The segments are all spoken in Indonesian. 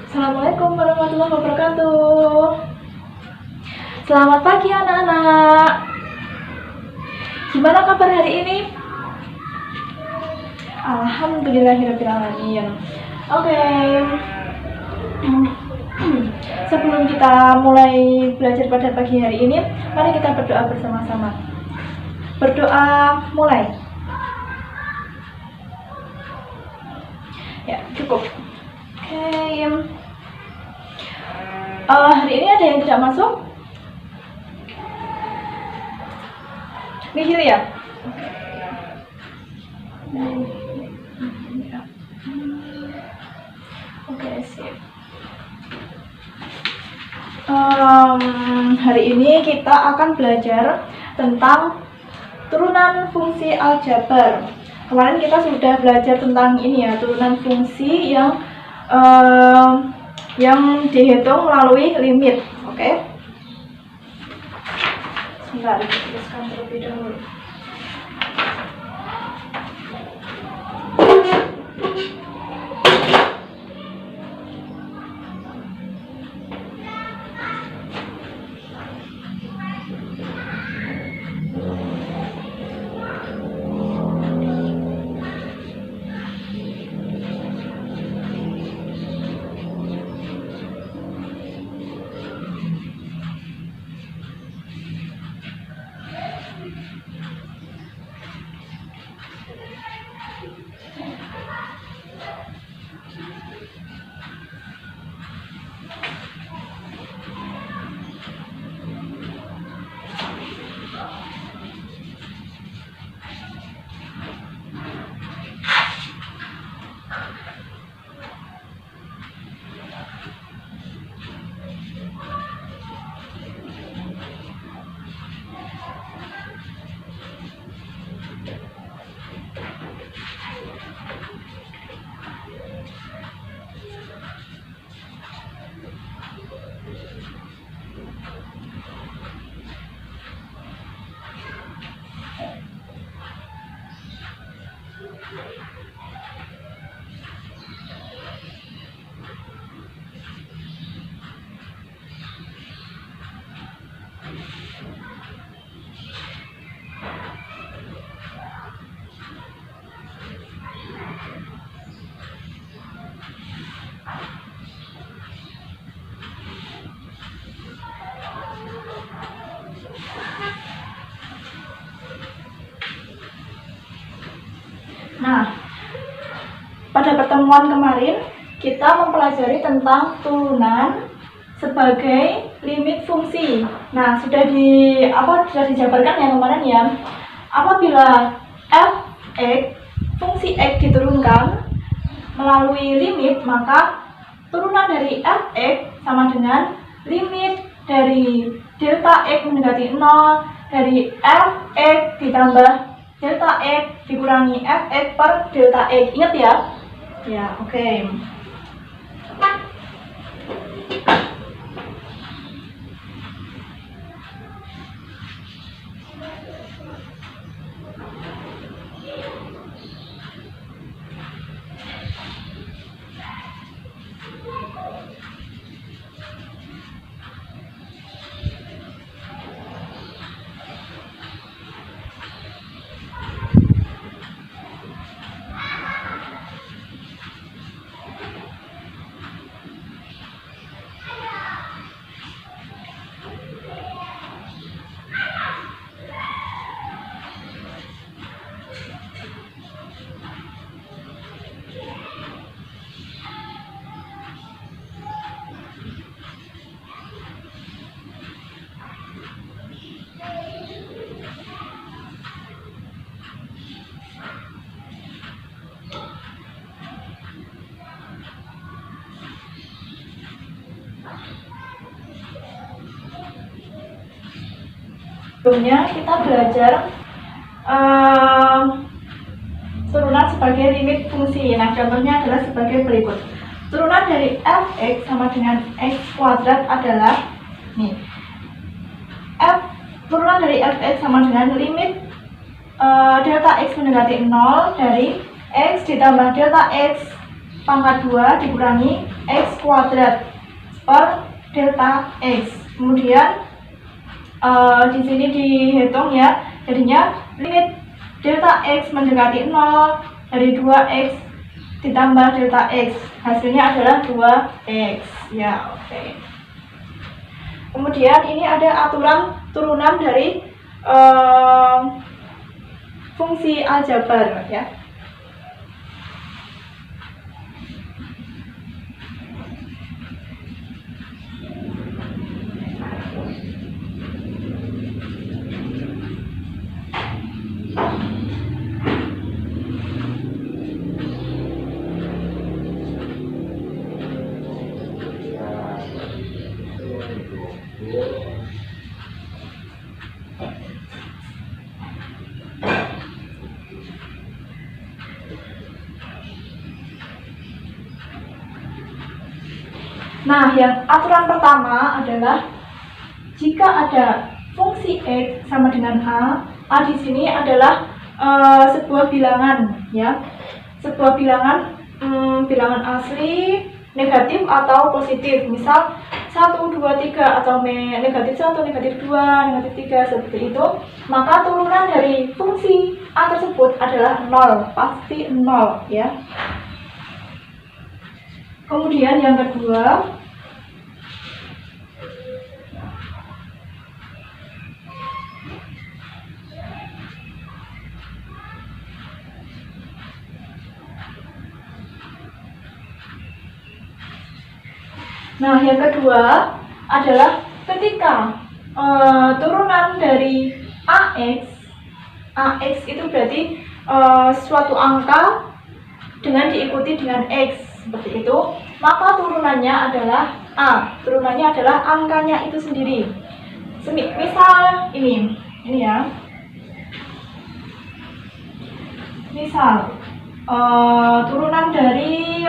Assalamualaikum warahmatullahi wabarakatuh. Selamat pagi anak-anak. Gimana kabar hari ini? Alhamdulillahirrahmanirrahim. Oke. Sebelum kita mulai belajar pada pagi hari ini, mari kita berdoa bersama-sama. Berdoa mulai. Ya, cukup. Oke. Hari ini ada yang tidak masuk? Nihil ya? Oke, sip. Hari ini kita akan belajar tentang turunan fungsi aljabar. Kemarin kita sudah belajar tentang ini ya, turunan fungsi yang dihitung melalui limit. Oke? Sebentar, tuliskan terlebih dahulu. Nah, pada pertemuan kemarin kita mempelajari tentang turunan sebagai limit fungsi. Nah, sudah dijabarkan ya kemarin ya. Apabila f(x), fungsi x diturunkan melalui limit, maka turunan dari f(x) sama dengan limit dari delta x mendekati 0 dari f(x) ditambah delta x dikurangi fx per delta x. Ingat ya? Ya, oke. Sebelumnya kita belajar turunan sebagai limit fungsi. Nah, contohnya adalah sebagai berikut. Turunan dari fx sama dengan x kuadrat adalah nih. Turunan dari fx sama dengan limit delta x mendekati 0 dari x ditambah delta x pangkat 2 dikurangi X kuadrat per delta X. Kemudian di sini dihitung ya, jadinya limit delta X mendekati 0 dari 2X ditambah delta X, hasilnya adalah 2X ya. Oke. Kemudian ini ada aturan turunan dari fungsi aljabar ya. Nah, yang aturan pertama adalah jika ada fungsi X sama dengan A di sini adalah sebuah bilangan ya. Sebuah bilangan bilangan asli, negatif atau positif. Misal 1, 2, 3 atau negatif 1, negatif 2, negatif 3 seperti itu. Maka turunan dari fungsi A tersebut adalah 0, pasti 0 ya. Kemudian yang kedua, adalah ketika turunan dari AX itu berarti suatu angka dengan diikuti dengan X seperti itu, maka turunannya adalah A. Turunannya adalah angkanya itu sendiri. Misal ini ya. Misal turunan dari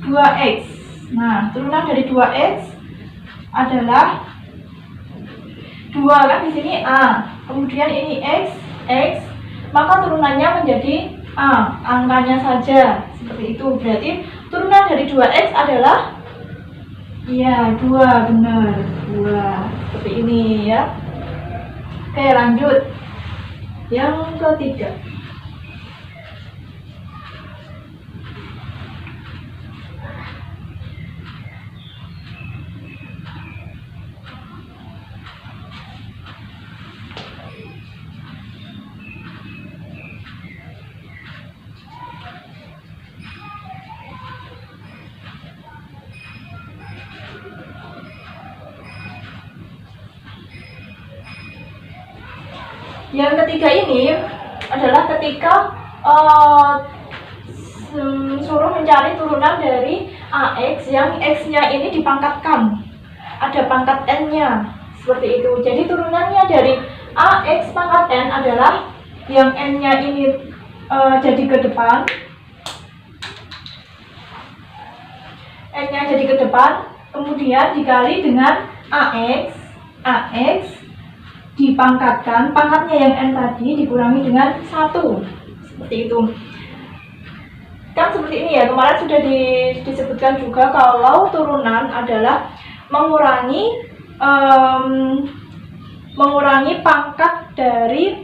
2X. Nah, turunan dari 2X adalah 2 kan di sini A. Kemudian ini X, maka turunannya menjadi A, angkanya saja. Seperti itu. Berarti turunan dari 2X adalah iya, 2, benar. 2. Seperti ini ya. Oke, lanjut. Yang ketiga. Yang ketiga ini adalah ketika suruh mencari turunan dari AX yang X-nya ini dipangkatkan. Ada pangkat N-nya. Seperti itu. Jadi turunannya dari AX pangkat N adalah yang N-nya ini jadi ke depan. N-nya jadi ke depan. Kemudian dikali dengan AX dipangkatkan, pangkatnya yang N tadi dikurangi dengan 1. Seperti itu. Kan seperti ini ya, kemarin sudah disebutkan juga kalau turunan adalah mengurangi pangkat dari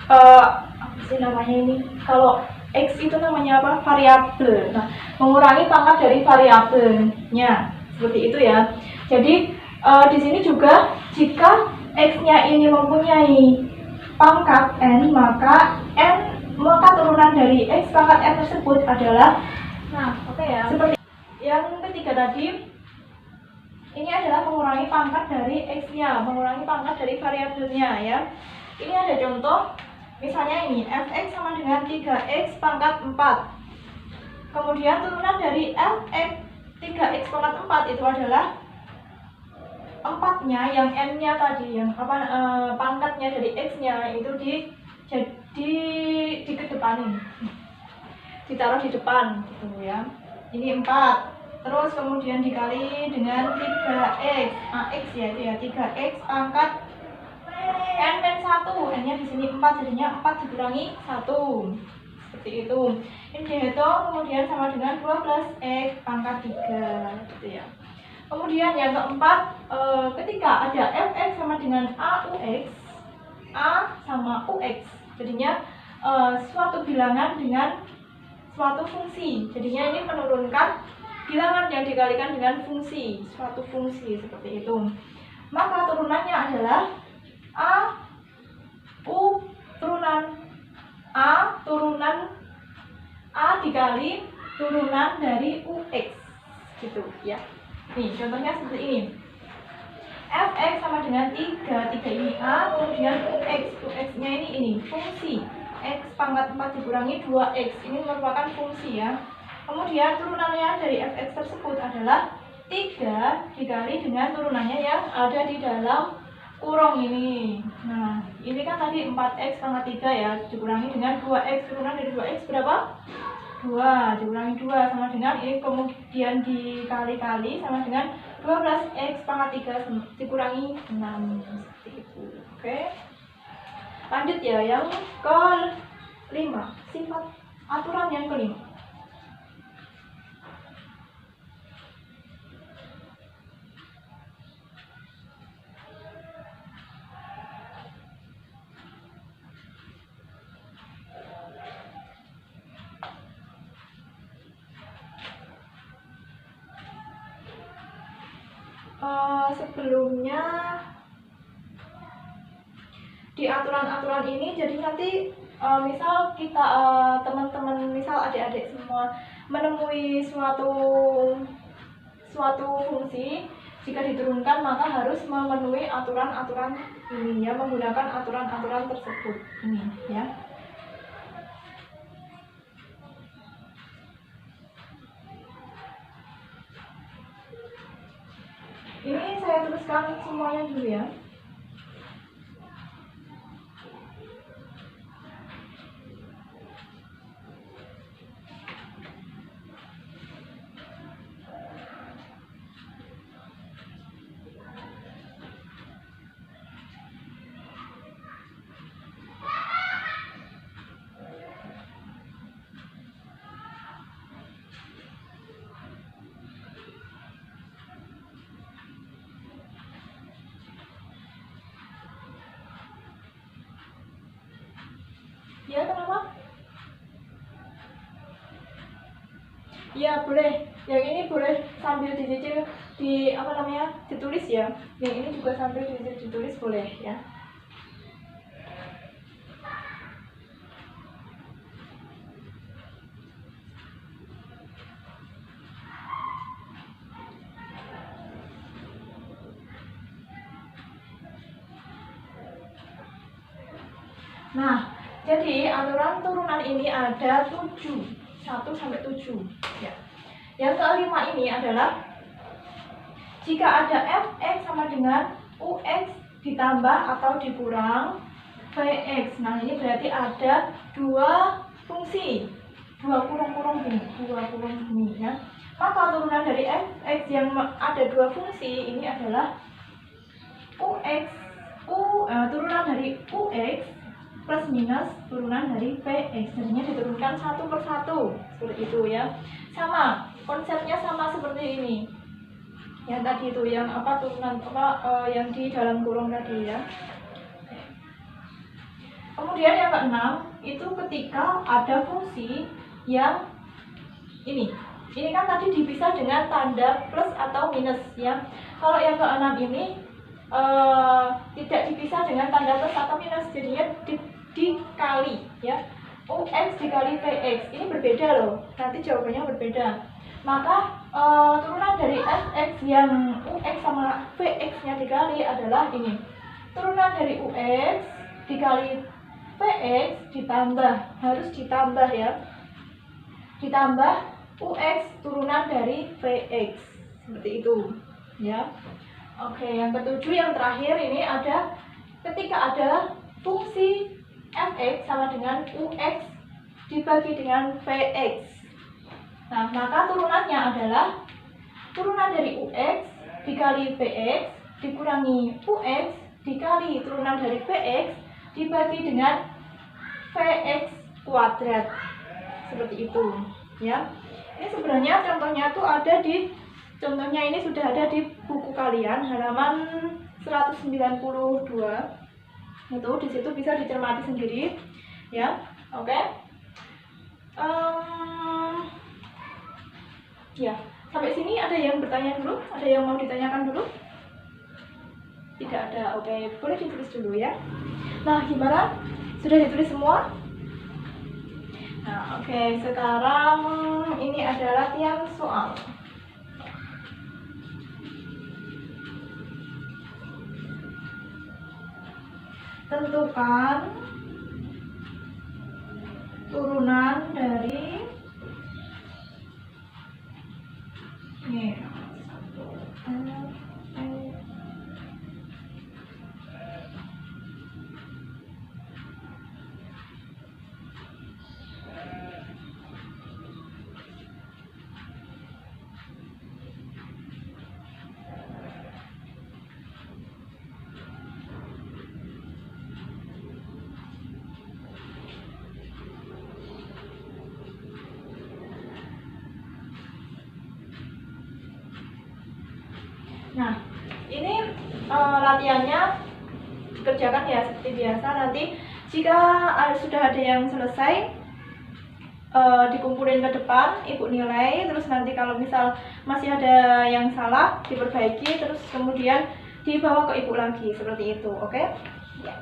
apa sih namanya ini? Kalau X itu namanya apa? Variabel. Nah, mengurangi pangkat dari variabelnya. Seperti itu ya. Jadi di sini juga jika X-nya ini mempunyai pangkat N, maka turunan dari X pangkat N tersebut adalah ya. Seperti yang ketiga tadi, ini adalah mengurangi pangkat dari X-nya, mengurangi pangkat dari variabelnya ya. Ini ada contoh, misalnya ini Fx sama dengan 3x pangkat 4. Kemudian turunan dari Fx 3x pangkat 4 itu adalah 4-nya yang N-nya tadi, yang pangkatnya dari X-nya itu dikedepanin, ditaruh di depan gitu ya. Ini 4, terus kemudian dikali dengan 3x, AX ya, itu ya, 3x pangkat N-1 1. N-nya di sini 4, jadinya 4 dikurangi 1. Seperti itu. Ini dihitung kemudian sama dengan 12x pangkat 3 gitu ya. Kemudian yang keempat, ketika ada fx sama dengan AUX, A sama UX, jadinya suatu bilangan dengan suatu fungsi. Jadinya ini menurunkan bilangan yang dikalikan dengan fungsi, suatu fungsi seperti itu. Maka turunannya adalah A U turunan A turunan A dikali turunan dari UX gitu ya. Nih contohnya seperti ini. Fx sama dengan 3 ini A, kemudian UX nya ini fungsi X pangkat 4 dikurangi 2X, ini merupakan fungsi ya. Kemudian turunannya dari Fx tersebut adalah 3 dikali dengan turunannya yang ada di dalam kurung ini. Nah, ini kan tadi 4x pangkat 3 ya, dikurangi dengan 2x, turunan dari 2x berapa? 2, dikurangi 2 sama dengan ini, kemudian dikali-kali sama dengan 12x pangkat 3 dikurangi 6, seperti itu. Oke. Lanjut ya, yang kelima, sifat aturan yang kelima. Sebelumnya di aturan-aturan ini jadi nanti misal kita teman-teman, misal adik-adik semua menemui suatu fungsi, jika diturunkan maka harus memenuhi aturan-aturan ini ya, menggunakan aturan-aturan tersebut ini ya. Ini saya tuliskan semuanya dulu ya. Ya, kenapa? Ya, boleh. Yang ini boleh sambil dicicil ditulis ya. Yang ini juga sambil ditulis boleh ya. Nah, jadi aturan turunan ini ada 7, 1 sampai 7 ya. Yang kelima ini adalah jika ada fx sama dengan ux ditambah atau dikurang vx. Nah, ini berarti ada dua fungsi, dua kurung ini ya. Maka turunan dari fx yang ada dua fungsi ini adalah turunan dari ux plus minus turunan dari Vx, jadinya diturunkan satu per satu seperti itu ya. Sama konsepnya sama seperti ini yang tadi itu, yang turunan yang di dalam kurung tadi ya. Kemudian yang keenam itu ketika ada fungsi yang ini kan tadi dipisah dengan tanda plus atau minus ya. Kalau yang keenam ini tidak dipisah dengan tanda plus atau minus, jadinya dikali ya, ux dikali vx. Ini berbeda loh, nanti jawabannya berbeda. Maka turunan dari fx yang ux sama vx nya dikali adalah ini, turunan dari ux dikali vx ditambah, harus ditambah ya, ditambah ux turunan dari vx, seperti itu ya. Oke, yang ketujuh yang terakhir ini ada ketika ada fungsi fx sama dengan ux dibagi dengan vx. Nah, maka turunannya adalah turunan dari ux dikali vx dikurangi ux dikali turunan dari vx dibagi dengan Vx kuadrat. Seperti itu ya. Ini sebenarnya contohnya tuh ada di ini sudah ada di buku kalian halaman 192. Itu di situ bisa dicermati sendiri ya. Oke. Ya, sampai sini ada yang bertanya dulu? Ada yang mau ditanyakan dulu? Tidak ada. Oke, boleh ditulis dulu ya. Nah, gimana? Sudah ditulis semua? Nah, oke, sekarang ini adalah latihan soal. Tentukan turunan dari ini. Nah, ini latihannya dikerjakan ya seperti biasa. Nanti jika sudah ada yang selesai, dikumpulin ke depan, ibu nilai. Terus nanti kalau misal masih ada yang salah, diperbaiki. Terus kemudian dibawa ke ibu lagi, seperti itu. Oke? Ya.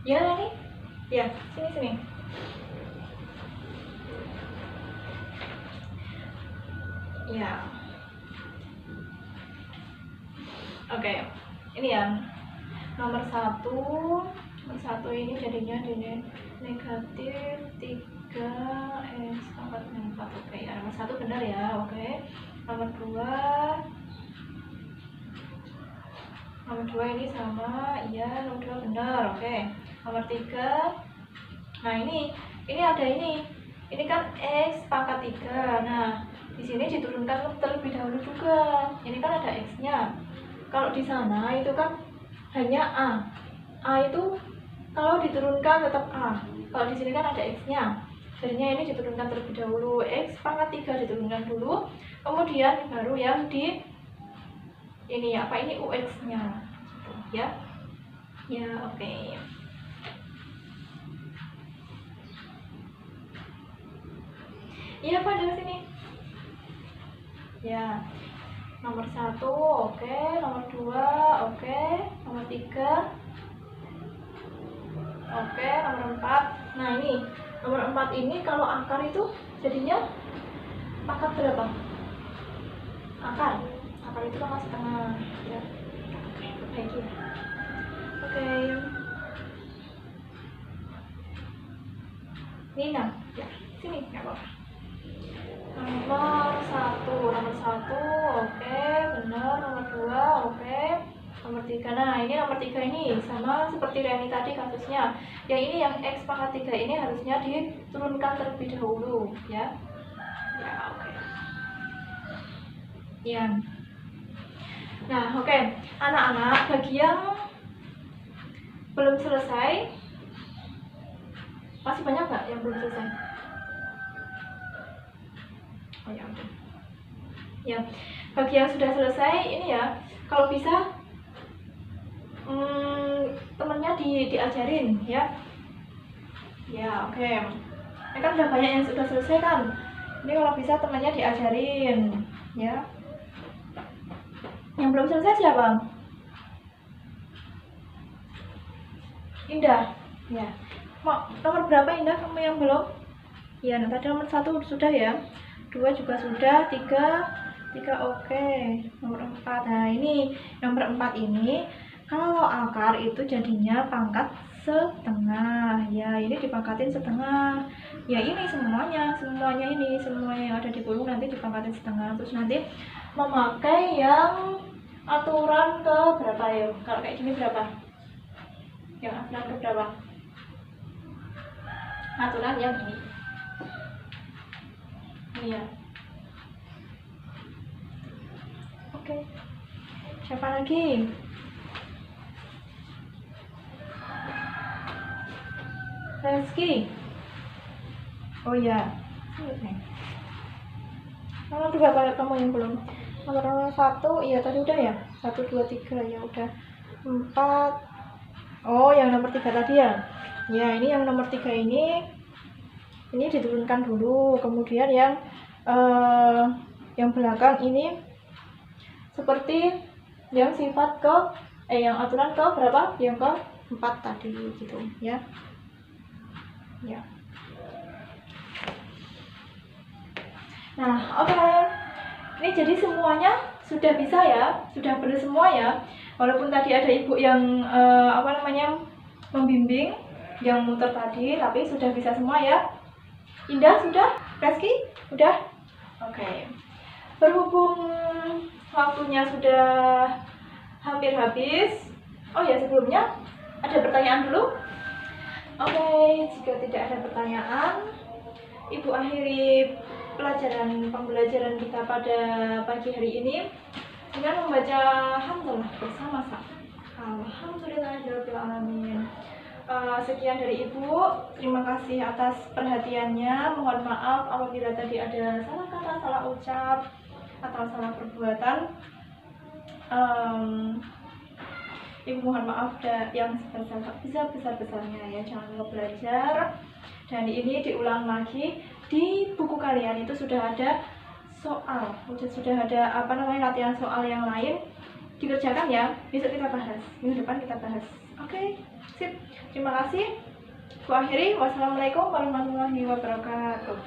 Ya, ini. Ya, sini. Ya. Oke. Ini yang nomor satu ini jadinya negatif 3x pangkat 4. Oke, ya, nomor 1 benar ya. Oke. Nomor 2 ini sama, iya, nomor 2 benar. Oke. Nomor 3. Nah, ini ada ini kan x pangkat 3. Nah, di sini diturunkan terlebih dahulu juga. Ini kan ada x-nya. Kalau di sana itu kan hanya a. A itu kalau diturunkan tetap a. Kalau di sini kan ada x-nya. Jadinya ini diturunkan terlebih dahulu. X pangkat 3 diturunkan dulu. Kemudian baru yang di ini ux-nya. Ya. Ya, oke. Iya, pada sini. Ya. Nomor 1, oke. Nomor 2, oke. Nomor 3, oke. Nomor 4. Nah, ini nomor 4 ini kalau akar itu jadinya pangkat berapa? Akar itu pangkat setengah ya. Oke, gitu. Oke. Nina, ya, sini nggak apa-apa. Nomor 1, oke, benar. Nomor 2, oke. Nomor 3, nah ini nomor 3 ini sama seperti Reni tadi kasusnya. Yang ini yang x pangkat 3 ini harusnya diturunkan terlebih dahulu ya. Ya, oke. Ya. Nah, oke. Anak-anak, bagi yang belum selesai, masih banyak nggak yang belum selesai? Oh ya, oke. Ya, bagi yang sudah selesai ini ya, kalau bisa temennya diajarin ya. Ya, oke. Ini kan udah banyak yang sudah selesai kan. Ini kalau bisa temennya diajarin ya. Yang belum selesai siapa? Indah. Ya. Nomor berapa Indah kamu yang belum? Ya, nah, tadi nomor 1 sudah ya. 2 juga sudah, 3 oke. Nomor 4. Nah, ini nomor 4 ini kalau akar itu jadinya pangkat setengah. Ya, ini dipangkatin setengah. Ya, ini semuanya yang ada di gulung nanti dipangkatin setengah. Terus nanti memakai yang aturan ke berapa ya? Kalau kayak gini berapa? Yang aturan ke berapa? Aturan yang ini. Iya. Oke. Siapa lagi? Reski. Oh iya. Nomor berapa kamu yang belum? Nomor 1, iya tadi udah ya. 1, 2, 3 ya udah. 4. Oh, yang nomor 3 tadi ya. Ya, ini yang nomor 3 ini diturunkan dulu. Kemudian yang belakang ini seperti yang sifat ke yang aturan ke berapa? Yang ke 4 tadi gitu ya. Ya. Nah, oke. Ini jadi semuanya sudah bisa ya, sudah benar semua ya. Walaupun tadi ada ibu yang membimbing, yang muter tadi, tapi sudah bisa semua ya. Indah sudah? Reski? Udah? Oke. Berhubung waktunya sudah hampir habis. Oh ya, sebelumnya ada pertanyaan dulu? Oke, jika tidak ada pertanyaan, Ibu akhiri pembelajaran kita pada pagi hari ini dengan membaca hamdalah bersama-sama. Alhamdulillahirabbil alamin. Sekian dari Ibu. Terima kasih atas perhatiannya. Mohon maaf apabila tadi ada salah kata, salah ucap, atau salah perbuatan. Ibu mohon maaf yang sebesar-besarnya ya. Jangan lupa belajar. Dan ini diulang lagi di buku kalian itu sudah ada soal, sudah ada latihan soal yang lain. Dikerjakan ya. Besok kita bahas. Minggu depan kita bahas. Oke, sip. Terima kasih. Aku akhiri. Wassalamualaikum warahmatullahi wabarakatuh.